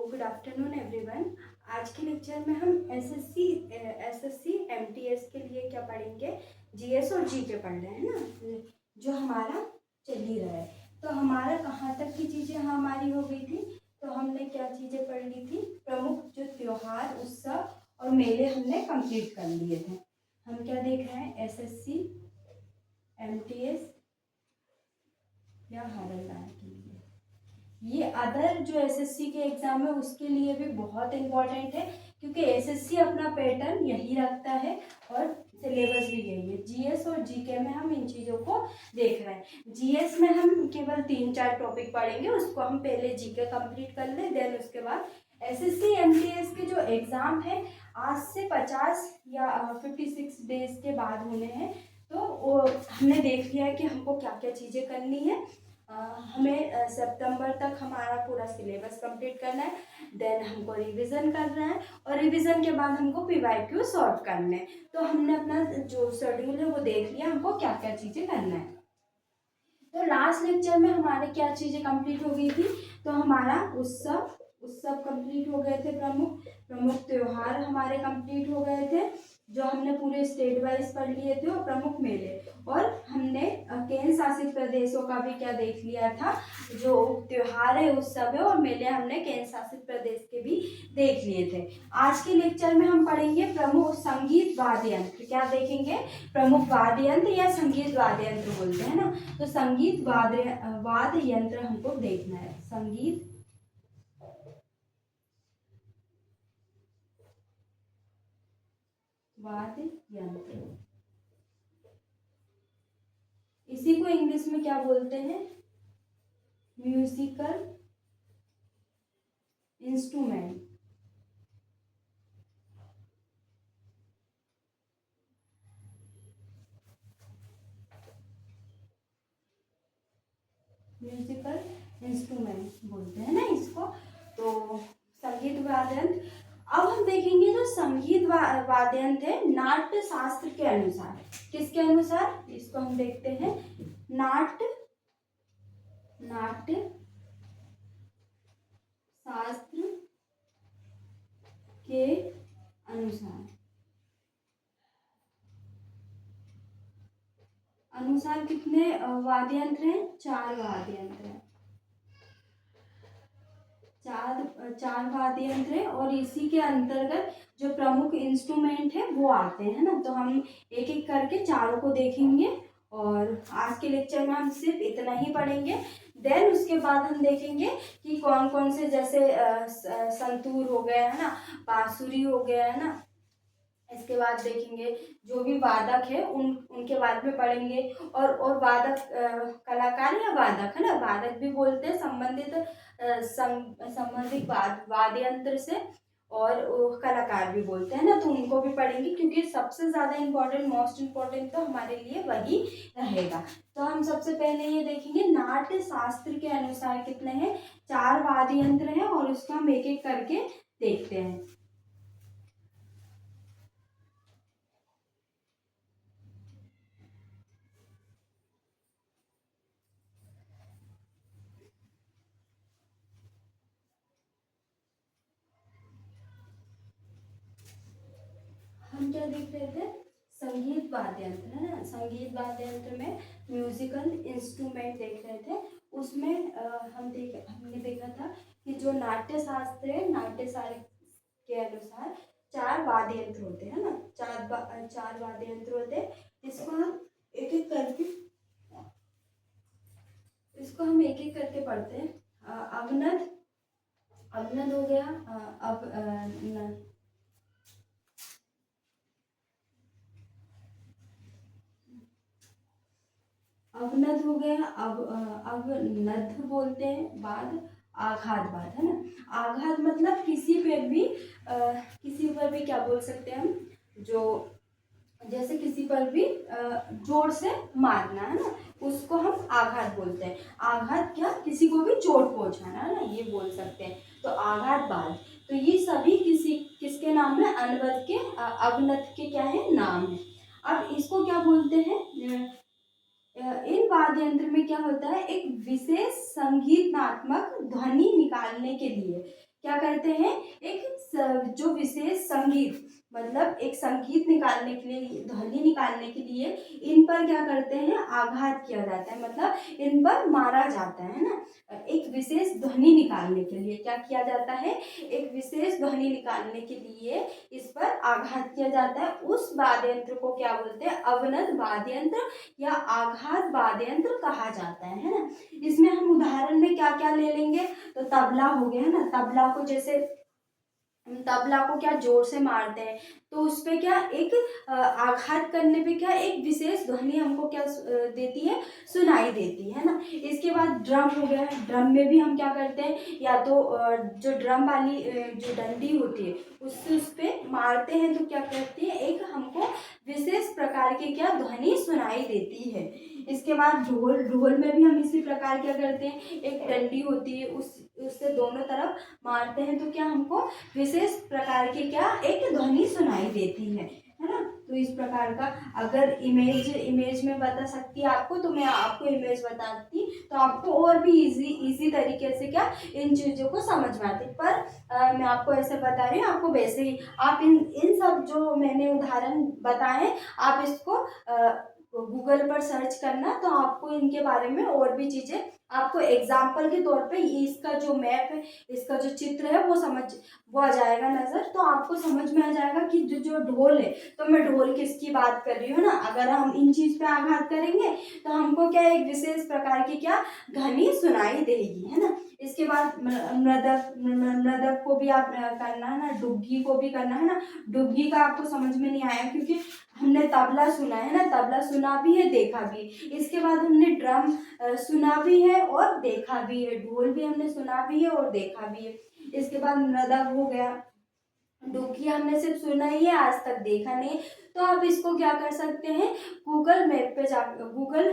Good afternoon everyone. आज के lecture में हम एसएससी एमटीएस के लिए क्या पढ़ेंगे, जीएस और जीके पढ़ रहे हैं ना, जो हमारा चल ही रहा है। तो हमारा कहाँ तक की चीज़ें हमारी हो गई थी, तो हमने क्या चीज़ें पढ़ ली थी, प्रमुख जो त्योहार उत्सव और मेले हमने कंप्लीट कर लिए थे। हम क्या देख रहे हैं, एसएससी एमटीएस या हवलदार के लिए। ये अदर जो एसएससी के एग्जाम है उसके लिए भी बहुत इम्पोर्टेंट है, क्योंकि एसएससी अपना पैटर्न यही रखता है और सिलेबस भी यही है। जीएस और जीके में हम इन चीज़ों को देख रहे हैं। जीएस में हम केवल 3-4 टॉपिक पढ़ेंगे, उसको हम पहले जीके कंप्लीट कर लें, देन उसके बाद एसएससी एमटीएस के जो एग्ज़ाम है आज से 50 या 56 डेज के बाद होने हैं। तो हमने देख लिया है कि हमको क्या क्या चीज़ें करनी है। हमें सितंबर तक हमारा पूरा सिलेबस कंप्लीट करना है, देन हमको रिवीजन करना है और रिवीजन के बाद हमको पीवाईक्यू सॉल्व करना है। तो हमने अपना जो शेड्यूल है वो देख लिया, हमको क्या क्या चीज़ें करना है। तो लास्ट लेक्चर में हमारे क्या चीज़ें कंप्लीट हो गई थी, तो हमारा उत्सव कंप्लीट हो गए थे, प्रमुख त्योहार हमारे कंप्लीट हो गए थे जो हमने पूरे स्टेट वाइज पढ़ लिए थे, और प्रमुख मेले, और हमने केंद्र शासित प्रदेशों का भी क्या देख लिया था, जो त्योहार है उत्सव है और मेले हमने केंद्र शासित प्रदेश के भी देख लिए थे। आज के लेक्चर में हम पढ़ेंगे प्रमुख संगीत वाद्य यंत्र। क्या देखेंगे, प्रमुख वाद्य यंत्र या संगीत वाद्य यंत्र बोलते हैं ना, तो संगीत वाद्य यंत्र हमको देखना है। संगीत वाद्य यंत्र, इसी को इंग्लिश में क्या बोलते हैं, म्यूजिकल इंस्ट्रूमेंट। म्यूजिकल इंस्ट्रूमेंट बोलते हैं ना इसको। तो संगीत वाद्य यंत्र, अब हम देखेंगे जो संगीत वाद्य यंत्र है नाट्य शास्त्र के अनुसार। किसके अनुसार, इसको हम देखते हैं, नाट्य शास्त्र के अनुसार कितने वाद्य यंत्र हैं, 4 वाद्य यंत्र हैं, चार वाद्य यंत्र है, और इसी के अंतर्गत जो प्रमुख इंस्ट्रूमेंट है वो आते हैं ना। तो हम एक एक करके चारों को देखेंगे, और आज के लेक्चर में हम सिर्फ इतना ही पढ़ेंगे। देन उसके बाद हम देखेंगे कि कौन कौन से, जैसे संतूर हो गया है ना, बांसुरी हो गया है ना, इसके बाद देखेंगे जो भी वादक है उनके बारे में पढ़ेंगे। और वादक कलाकार या वादक है ना, वादक भी बोलते हैं संबंधित वाद्य यंत्र से, और कलाकार भी बोलते हैं ना, तो उनको भी पढ़ेंगे, क्योंकि सबसे ज़्यादा इम्पोर्टेंट, मोस्ट इम्पोर्टेंट तो हमारे लिए वही रहेगा। तो हम सबसे पहले ये देखेंगे नाट्य शास्त्र के अनुसार कितने हैं, 4 वाद्य यंत्र हैं, और उसको हम एक एक करके देखते हैं। हम क्या देख रहे थे, संगीत वाद्य यंत्र है ना, संगीत वाद्य यंत्र में म्यूजिकल इंस्ट्रूमेंट देख रहे थे। उसमें हमने देखा था कि जो नाट्य शास्त्र है, नाट्य शास्त्र के अनुसार 4 वाद्य यंत्र होते हैं ना, चार वाद्य यंत्र होते हैं। इसको हम एक एक करके पढ़ते हैं। अवनद हो गया, अवनद हो गया, अवनद बोलते हैं, बाद आघात बाद है ना। आघात मतलब किसी पर भी क्या बोल सकते हैं हम, जो जैसे किसी पर भी जोर से मारना है ना, उसको हम आघात बोलते हैं। आघात क्या, किसी को भी चोट पहुंचाना है ना, ये बोल सकते हैं। तो आघात बाद, तो ये सभी किसके नाम है, अवनत के क्या है, नाम है। अब इसको क्या बोलते हैं, इन वाद्य यंत्र में क्या होता है, एक विशेष संगीतनात्मक ध्वनि निकालने के लिए क्या करते हैं, जो विशेष संगीत, मतलब एक संगीत निकालने के लिए, ध्वनि निकालने के लिए इन पर क्या करते हैं, आघात किया जाता है, मतलब इन पर मारा जाता है ना। एक विशेष ध्वनि निकालने के लिए क्या किया जाता है, एक विशेष ध्वनि निकालने के लिए इस पर आघात किया जाता है। उस वाद्य यंत्र को क्या बोलते हैं, अवनद वाद्य यंत्र या आघात वाद्य यंत्र कहा जाता है ना। इसमें हम उदाहरण में क्या क्या ले लेंगे, तो तबला हो गया है ना, तबला को जैसे तबला को क्या जोर से मारते हैं, तो उस पे क्या एक आघात करने पे क्या एक विशेष ध्वनि हमको क्या देती है, सुनाई देती है ना। इसके बाद ड्रम हो गया, ड्रम में भी हम क्या करते हैं, या तो जो ड्रम वाली जो डंडी होती है उससे उस पे मारते हैं, तो क्या करती है, एक हमको विशेष प्रकार की क्या ध्वनि सुनाई देती है। इसके बाद ढोल, ढोल में भी हम इसी प्रकार क्या करते हैं, एक डंडी होती है, उससे दोनों तरफ मारते हैं, तो क्या हमको विशेष प्रकार की क्या एक ध्वनि सुनाई देती है ना। तो इस प्रकार का, अगर इमेज में बता सकती है आपको, तो मैं आपको इमेज बताती, तो आपको और भी इजी तरीके से क्या इन चीज़ों को समझ में आती। पर मैं आपको ऐसे बता रही हूँ, आपको वैसे ही आप इन सब जो मैंने उदाहरण बताए, आप इसको गूगल पर सर्च करना, तो आपको इनके बारे में और भी चीज़ें, आपको एग्जाम्पल के तौर पे इसका जो मैप है, इसका जो चित्र है वो आ जाएगा नज़र, तो आपको समझ में आ जाएगा कि जो ढोल है, तो मैं ढोल किसकी बात कर रही हूँ ना। अगर हम इन चीज़ पे आघात करेंगे तो हमको क्या एक विशेष प्रकार की क्या ध्वनि सुनाई देगी, है ना। इसके बाद मृदक, मृदक को भी आप करना है ना, डुग्गी को भी करना है ना। डुग्गी का आपको समझ में नहीं आया क्योंकि हमने तबला सुना है ना, तबला सुना भी है, देखा भी। इसके बाद हमने ड्रम सुना भी है और देखा भी है, ढोल भी हमने सुना भी है और देखा भी है। इसके बाद मृदक हो गया, डुग्गी हमने सिर्फ सुना ही है, आज तक देखा नहीं। तो आप इसको क्या कर सकते हैं, गूगल मैप पे जा गूगल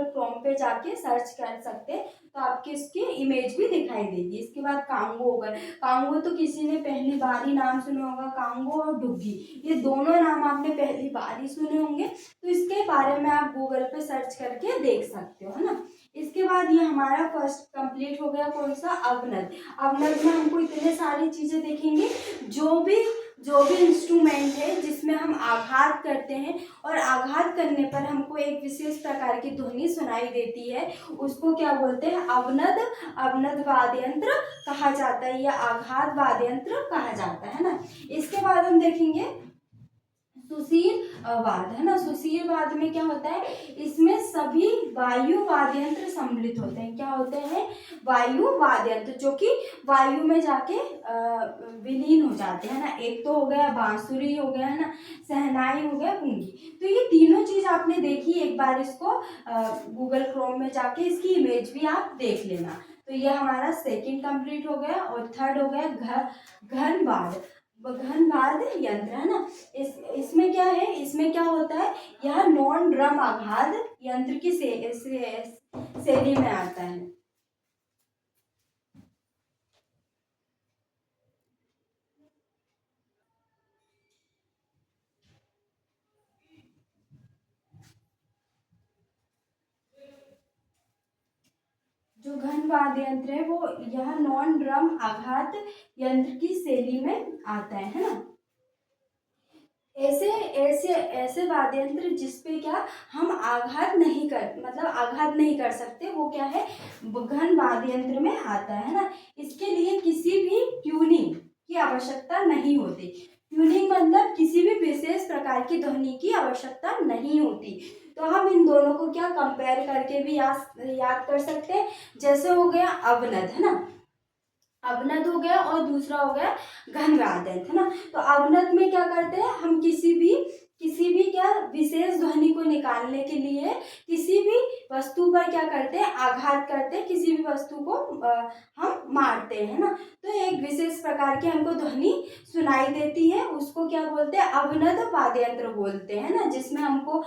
क्रोम पे जाके सर्च कर सकते हैं, तो आपकी इसकी इमेज भी दिखाई देगी। इसके बाद कांगो होगा, कांगो तो किसी ने पहली बार ही नाम सुना होगा, कांगो और डुग्गी, ये दोनों नाम आपने पहली बार ही सुने होंगे, तो इसके बारे में आप गूगल पे सर्च करके देख सकते हो, है ना। इसके बाद ये हमारा फर्स्ट कंप्लीट हो गया, कौन सा, अवनद। अवनद में हमको इतने सारी चीजें देखेंगे, जो भी इंस्ट्रूमेंट है जिसमें हम आघात करते हैं और आघात करने पर हमको एक विशेष प्रकार की ध्वनि सुनाई देती है, उसको क्या बोलते हैं, अवनद, अवनद वाद्य यंत्र कहा जाता है या आघात वाद्य यंत्र कहा जाता है ना। इसके बाद हम देखेंगे सुशील वाद, है ना। सुशील वाद में क्या होता है, इसमें सभी वायु वाद्य यंत्र सम्मिलित होते हैं। क्या होते हैं, वायु वाद्य यंत्र, जो कि वायु में जाके विलीन हो जाते हैं ना। एक तो हो गया बांसुरी हो गया, है ना, शहनाई हो गया, पुंगी। तो ये तीनों चीज आपने देखी, एक बार इसको गूगल क्रोम में जाके इसकी इमेज भी आप देख लेना। तो ये हमारा सेकंड कंप्लीट हो गया। और थर्ड हो गया घनवाद, घनवाद यंत्र, है ना। इसमें क्या है, इसमें क्या होता है, यह नॉन ड्रम आघात यंत्र की शैली में आता है। जो घन वाद्य यंत्र है वो यह नॉन ड्रम आघात यंत्र की शैली में आता है ना। ऐसे ऐसे ऐसे वाद्य यंत्र जिसपे क्या हम आघात नहीं कर, मतलब आघात नहीं कर सकते, वो क्या है, घन वाद्य यंत्र में आता है ना। इसके लिए किसी भी ट्यूनिंग की आवश्यकता नहीं होती। ट्यूनिंग मतलब किसी भी विशेष प्रकार की ध्वनि की आवश्यकता नहीं होती। तो हम इन दोनों को क्या कंपेयर करके भी याद कर सकते हैं। जैसे हो गया अवनद, है ना, अवनद हो गया, और दूसरा हो गया घनवाद्य, है ना। तो अवनद में क्या करते हैं, हम किसी भी क्या विशेष ध्वनि को निकालने के लिए किसी भी वस्तु पर क्या करते हैं, आघात करते हैं, किसी भी वस्तु को हम मारते हैं ना। तो एक विशेष प्रकार की हमको ध्वनि सुनाई देती है, उसको क्या बोलते हैं, अवनद वाद्य यंत्र बोलते हैं ना। जिसमें हमको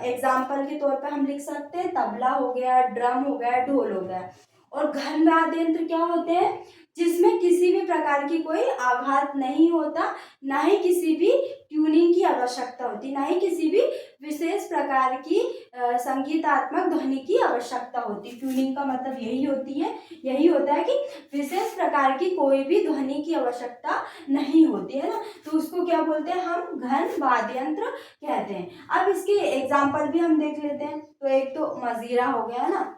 एग्जाम्पल के तौर पर हम लिख सकते हैं, तबला हो गया, ड्रम हो गया, ढोल हो गया। और घन वाद्य यंत्र क्या होते हैं, जिसमें किसी भी प्रकार की कोई आघात नहीं होता, ना ही किसी भी ट्यूनिंग की आवश्यकता होती, ना ही किसी भी विशेष प्रकार की संगीतात्मक ध्वनि की आवश्यकता होती। ट्यूनिंग का मतलब यही होता है कि विशेष प्रकार की कोई भी ध्वनि की आवश्यकता नहीं होती है ना, तो उसको क्या बोलते हैं हम, घन वाद्य यंत्र कहते हैं। अब इसके एग्जाम्पल भी हम देख लेते हैं। तो एक तो मजीरा हो गया ना,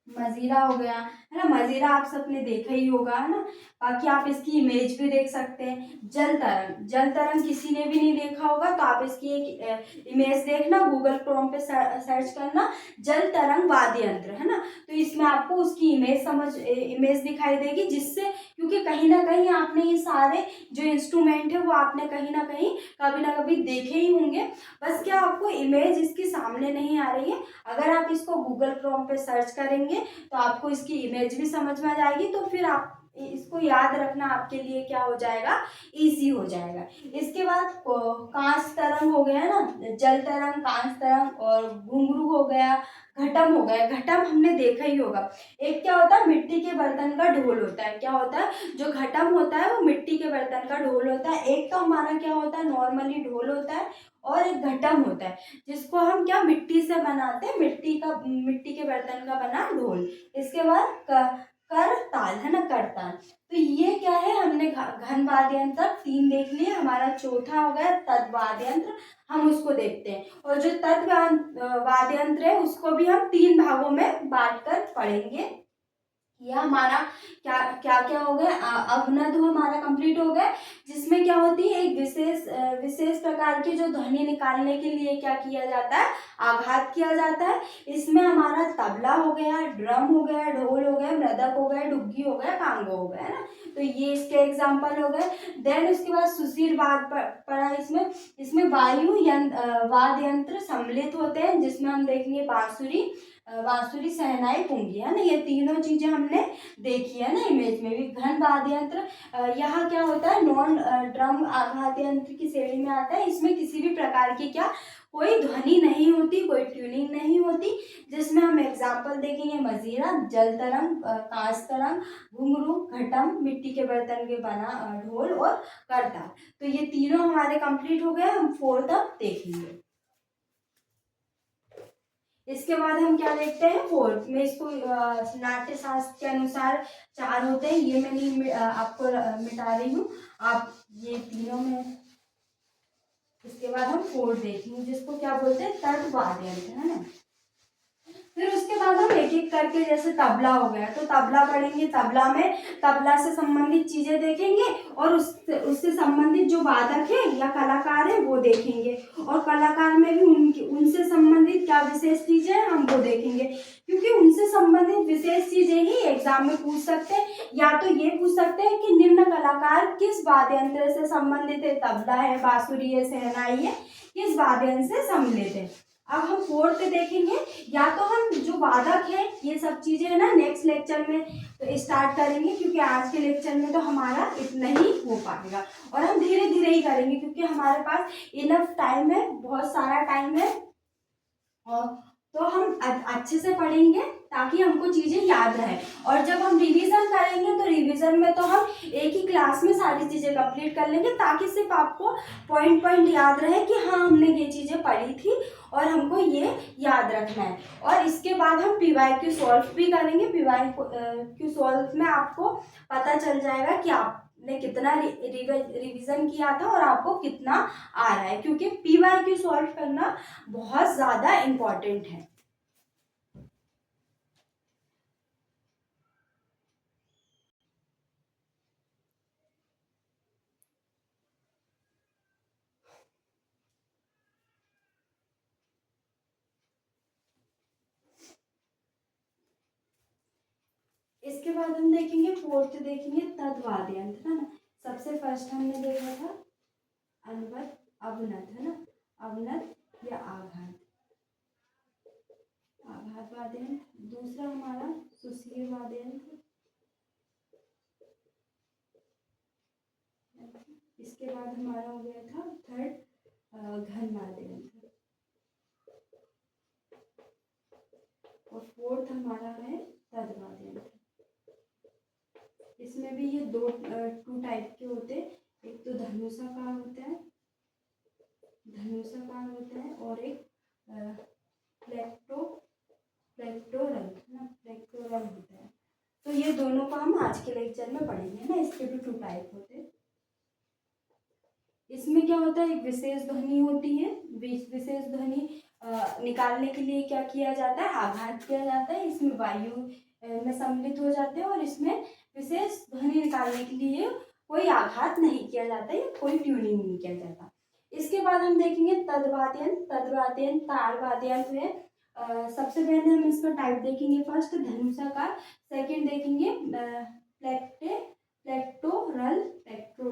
मजीरा हो गया है ना, मजीरा आप सबने देखा ही होगा है ना। बाकी आप इसकी इमेज भी देख सकते हैं। जल तरंग, जल तरंग किसी ने भी नहीं देखा होगा तो आप इसकी एक इमेज देखना, गूगल क्रोम पे सर्च करना, जल तरंग वाद्य यंत्र है ना, तो इसमें आपको उसकी इमेज दिखाई देगी, जिससे क्योंकि कहीं ना कहीं आपने ये सारे जो इंस्ट्रूमेंट है वो आपने कहीं ना कभी देखे ही होंगे, बस क्या आपको इमेज इसकी सामने नहीं आ रही है। अगर आप इसको गूगल क्रोम पे सर्च करेंगे तो आपको इसकी इमेज भी समझ में आ जाएगी, तो फिर आप इसको याद रखना आपके लिए क्या हो जाएगा, इजी हो जाएगा। इसके बाद कांच तरंग हो गया ना, जल तरंग, कांच तरंग, और घुंघरू हो गया, घटम हो गया। घटम हमने देखा ही होगा। एक क्या होता है, मिट्टी के बर्तन का ढोल होता है। क्या होता है, जो घटम होता है वो मिट्टी के बर्तन का ढोल होता है। एक तो हमारा क्या होता है, नॉर्मली ढोल होता है, और एक घटम होता है जिसको हम क्या मिट्टी से बनाते हैं, मिट्टी के बर्तन का बना ढोल। इसके बाद करताल है ना, करताल। तो ये क्या है, हमने घन वाद्य यंत्र 3 देख लिए। हमारा चौथा हो गया तत् वाद्य यंत्र, हम उसको देखते हैं। और जो तत् वाद्य यंत्र है उसको भी हम 3 भागों में बांट कर पढ़ेंगे। यह हमारा क्या क्या क्या हो गया, अवनद हमारा कंप्लीट हो गया, जिसमें क्या होती है, एक विशेष प्रकार की जो ध्वनि निकालने के लिए क्या किया जाता है, आघात किया जाता है। इसमें हमारा तबला हो गया, ड्रम हो गया, ढोल हो गया, मृदक हो गया, डुग्गी हो गया, कांगो हो गया, है ना। तो ये इसके एग्जाम्पल हो गए। देन उसके बाद सुशील वाद पड़ा। इसमें वाद्य यंत्र सम्मिलित होते हैं, जिसमें हम देखेंगे बांसुरी, शहनाई, पुंगी, है ना। ये तीनों चीजें हमने देखी है ना इमेज में भी। घन वाद्य यंत्र यहाँ क्या होता है, नॉन ड्रम वाद्य यंत्र की श्रेणी में आता है। इसमें किसी भी प्रकार की क्या कोई ध्वनि नहीं होती, कोई ट्यूनिंग नहीं होती। जिसमें हम एग्जाम्पल देखेंगे, मजीरा, जल तरंग, कांच तरंग, घुंघरू, घटम, मिट्टी के बर्तन के बना ढोल, और करताल। तो ये तीनों हमारे कंप्लीट हो गए। हम 4 तक देखेंगे। इसके बाद हम क्या देखते हैं, 4th में। इसको नाट्य शास्त्र के अनुसार 4 होते हैं। ये मैं नहीं आपको मिटा रही हूँ, आप ये तीनों में। इसके बाद हम 4th देखेंगे, जिसको क्या बोलते हैं, तत् वाद्य यंत्र, है ना। फिर उसके बाद हम एक एक करके, जैसे तबला हो गया तो तबला पढ़ेंगे। तबला से संबंधित चीजें देखेंगे, और उससे संबंधित जो वादक है या कलाकार है वो देखेंगे। और कलाकार में भी उनसे संबंधित क्या विशेष चीजें हैं हम वो देखेंगे, क्योंकि उनसे संबंधित विशेष चीजें ही एग्जाम में पूछ सकते हैं। या तो ये पूछ सकते हैं कि निम्न कलाकार किस वाद्य यंत्र से संबंधित है, तबला है, बांसुरी है, शहनाई है, किस वाद्य यंत्र से सम्मिलित है। अब हम 4th देखेंगे। या तो हम जो वादक है, ये सब चीजें है ना, नेक्स्ट लेक्चर में तो स्टार्ट करेंगे, क्योंकि आज के लेक्चर में तो हमारा इतना ही हो पाएगा, और हम धीरे धीरे ही करेंगे, क्योंकि हमारे पास इनफ टाइम है, बहुत सारा टाइम है। और तो हम अच्छे से पढ़ेंगे ताकि हमको चीजें याद रहे। और जब हम रिवीजन करेंगे तो रिवीजन में तो हम एक ही क्लास में सारी चीजें कंप्लीट कर लेंगे, ताकि सिर्फ आपको पॉइंट याद रहे कि हाँ हमने ये चीजें पढ़ी थी और हमको ये याद रखना है। और इसके बाद हम PYQ सॉल्व भी करेंगे। PYQ सॉल्व में आपको पता चल जाएगा कि आपने कितना रिवीजन किया था और आपको कितना आ रहा है, क्योंकि PYQ सॉल्व करना बहुत ज़्यादा इम्पोर्टेंट है। इसके बाद हम देखेंगे 4th देखेंगे तत् वाद्य यंत्र, है ना। सबसे फर्स्ट हमने देखा था अनुबद्ध, अवनत, है ना, अवनत या आघात वाद्य यंत्र। दूसरा हमारा सुशील वाद्य यंत्र। इसके बाद हमारा हो गया था 3rd घन वाद्य यंत्र, और 4th हमारा है तत् वाद्य यंत्र। इसमें भी ये दो टू टाइप के होते हैं, एक तो धनुषाकार होता है, धनुषाकार होता है, और एक फ्लेक्टोरल है ना, फ्लेक्टोरल होता है। तो ये दोनों को हम आज के लेक्चर में पढ़ेंगे ना, इसके भी टू टाइप होते हैं। इसमें क्या होता है, एक विशेष ध्वनि होती है, विशेष ध्वनि निकालने के लिए क्या किया जाता है, आघात किया जाता है, इसमें वायु में सम्मिलित हो जाते हैं, और इसमें विशेष ध्वनि निकालने के लिए कोई आघात नहीं किया जाता है, कोई ट्यूनिंग नहीं किया जाता। इसके बाद हम देखेंगे तद्वाद्यंत्र, तार वाद्यंत्र है। सबसे पहले हम इसका टाइप देखेंगे, फर्स्ट धनुषाकार, सेकंड देखेंगे प्लेक्टोरल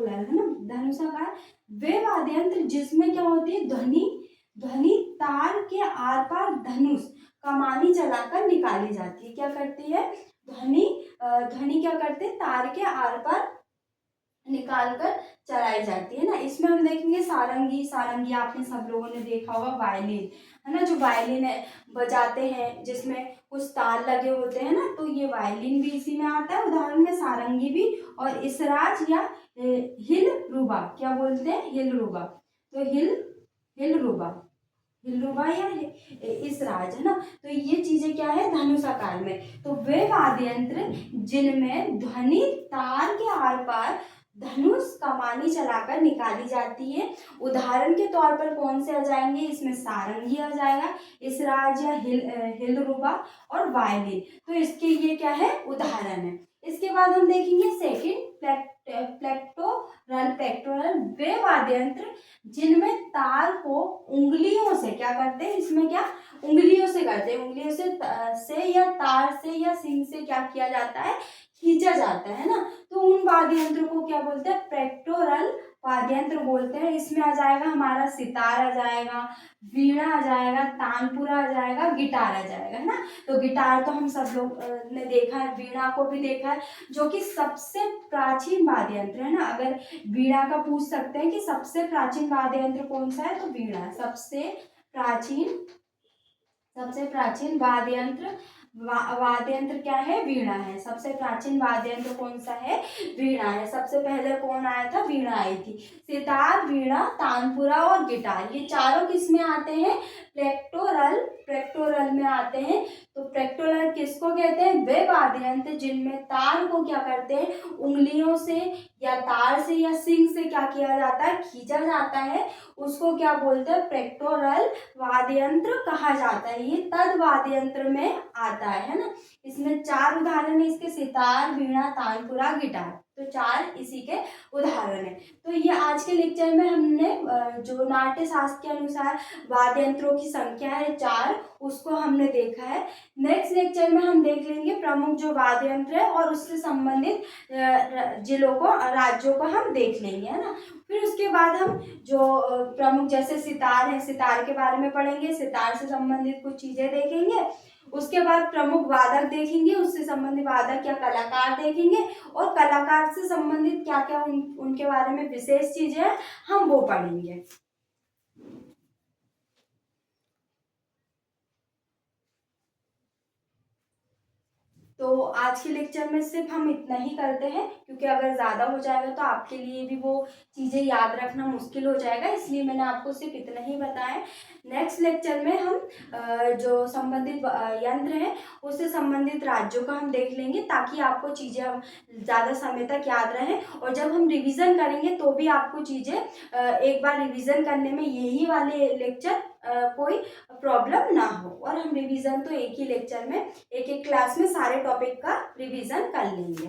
है ना, धनुषाकार। वे वाद्यंत्र जिसमें क्या होती है, ध्वनि तार के आर पार धनुष कमानी चलाकर निकाली जाती है। क्या करती है, ध्वनि क्या करते हैं, तार के आर पार निकालकर चलाई जाती है ना। इसमें हम देखेंगे सारंगी आपने सब लोगों ने देखा होगा, वायलिन है ना, जो वायलिन बजाते हैं जिसमें कुछ तार लगे होते हैं ना, तो ये वायलिन भी इसी में आता है उदाहरण में, सारंगी भी, और इसराज या हिलरुबा, क्या बोलते हैं, हिलरुबा। तो हिलरुबा या इसराज है ना, तो ये चीजें क्या है, धनुषाकार में। तो वे वाद्ययंत्र जिनमें ध्वनि तार के आर पार धनुष कमानी चलाकर निकाली जाती है, उदाहरण के तौर पर कौन से आ जाएंगे, इसमें सारंगी आ जाएगा, इसराज या हिलरुबा और वायलिन। तो इसके ये क्या है, उदाहरण है। इसके बाद हम देखेंगे सेकंड प्लेक्टोरल, वे वाद्ययंत्र जिनमें तार को उंगलियों से क्या करते हैं, इसमें क्या उंगलियों से करते हैं, उंगलियों से या तार से या सिंग से क्या किया जाता है, खींचा जाता है ना, तो उन वाद्ययंत्र को क्या बोलते हैं, प्लेक्टोरल वाद्ययंत्र बोलते हैं। इसमें आ जाएगा हमारा सितार आ जाएगा, वीणा आ जाएगा, तानपुरा आ जाएगा, गिटार आ जाएगा, है ना। तो गिटार तो हम सब लोग ने देखा है, वीणा को भी देखा है, जो कि सबसे प्राचीन वाद्ययंत्र है ना। अगर वीणा का पूछ सकते हैं कि सबसे प्राचीन वाद्ययंत्र कौन सा है, तो वीणा सबसे प्राचीन वाद्ययंत्र क्या है, वीणा है। सबसे प्राचीन वाद्ययंत्र कौन सा है, वीणा है। सबसे पहले कौन आया था, वीणा आई थी। सितार, वीणा, तानपुरा और गिटार, ये चारों किस में आते हैं, प्लेक्टोरल में आते हैं। तो प्लेक्टोरल किसको कहते हैं, वे वाद्ययंत्र जिनमें तार को क्या करते हैं, उंगलियों से या तार से या सिंग से क्या किया जाता है, खींचा जाता है, उसको क्या बोलते हैं, प्लेक्टोरल वाद्ययंत्र कहा जाता है। ये तद वाद्ययंत्र में आता है ना। इसमें 4 उदाहरण है इसके, सितार, वीणा, तानपुरा, गिटार, तो 4 इसी के उदाहरण है। तो ये आज के लेक्चर में हमने जो नाट्य शास्त्र के अनुसार वाद्ययंत्रों की संख्या है 4, उसको हमने देखा है। नेक्स्ट लेक्चर में हम देख लेंगे प्रमुख जो वाद्ययंत्र है और उससे संबंधित जिलों को, राज्यों को हम देख लेंगे, है ना। फिर उसके बाद हम जो प्रमुख जैसे सितार है, सितार के बारे में पढ़ेंगे, सितार से संबंधित कुछ चीजें देखेंगे। उसके बाद प्रमुख वादक देखेंगे, उससे संबंधित वादक या कलाकार देखेंगे, और कलाकार से संबंधित क्या क्या उनके बारे में विशेष चीजें हैं, हम वो पढ़ेंगे। तो आज के लेक्चर में सिर्फ हम इतना ही करते हैं, क्योंकि अगर ज़्यादा हो जाएगा तो आपके लिए भी वो चीज़ें याद रखना मुश्किल हो जाएगा, इसलिए मैंने आपको सिर्फ इतना ही बताया। नेक्स्ट लेक्चर में हम जो संबंधित यंत्र है उससे संबंधित राज्यों का हम देख लेंगे, ताकि आपको चीज़ें हम ज़्यादा समय तक याद रहें, और जब हम रिवीजन करेंगे तो भी आपको चीज़ें एक बार रिवीजन करने में यही वाले लेक्चर कोई प्रॉब्लम ना हो। और हम रिवीजन तो एक ही लेक्चर में, एक क्लास में सारे टॉपिक का रिवीजन कर लेंगे।